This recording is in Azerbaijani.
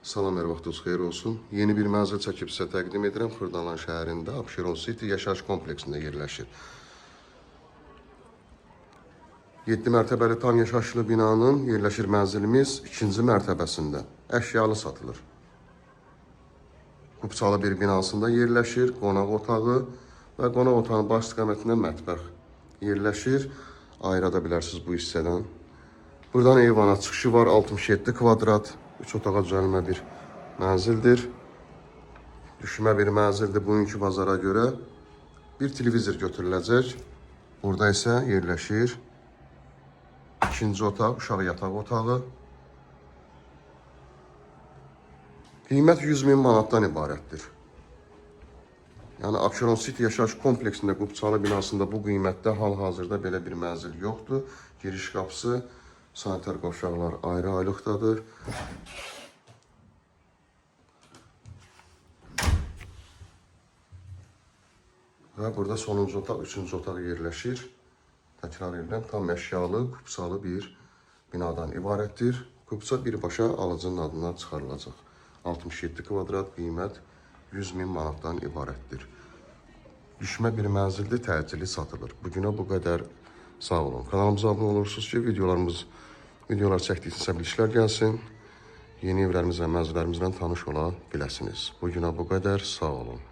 Salam, hər vaxtınız xeyir olsun. Yeni bir mənzil çəkib sizə təqdim edirəm. Xırdalan şəhərində Abşeron City yaşayış kompleksində yerləşir. 7 mərtəbəli tam yaşayışlı binanın yerləşir mənzilimiz 2-ci mərtəbəsində. Əşyalı satılır. Qubçalı bir binasında yerləşir. Qonaq otağı və qonaq otağının baş istiqamətində mətbəx yerləşir. Ayırada bilərsiniz bu hissədən. Buradan eyvana çıxışı var. 67 kvadrat. 3 otağa düzəlmə bir mənzildir. Düşmə bir mənzildir bugünkü bazara görə. Bir televizor götürüləcək. Burada isə yerləşir ikinci otaq, uşaq yataq otağı. Qiymət 100.000 manatdan ibarətdir. Yəni Abşeron City yaşayış kompleksində Qubçalı binasında bu qiymətdə hal-hazırda belə bir mənzil yoxdur. Giriş qapısı, sanitar qovşaqlar ayrı-ayrılıqdadır. Və burada sonuncu otaq, üçüncü otaq yerləşir. Təkrar edirəm, tam əşyalı, qubçalı bir binadan ibarətdir. Qubça birbaşa alıcının adına çıxarılacaq. 67 kvadrat qiymət 100.000 manatdan ibarətdir. Düşmə bir mənzildir, təcili satılır. Bugünə bu qədər. Sağ olun. Kanalımıza abunə olursunuz ki, videolar çəkdiksə bilişlər gəlsin. Yeni evlərimizlə, mənzillərimizlə tanış ola biləsiniz. Bugünə bu qədər. Sağ olun.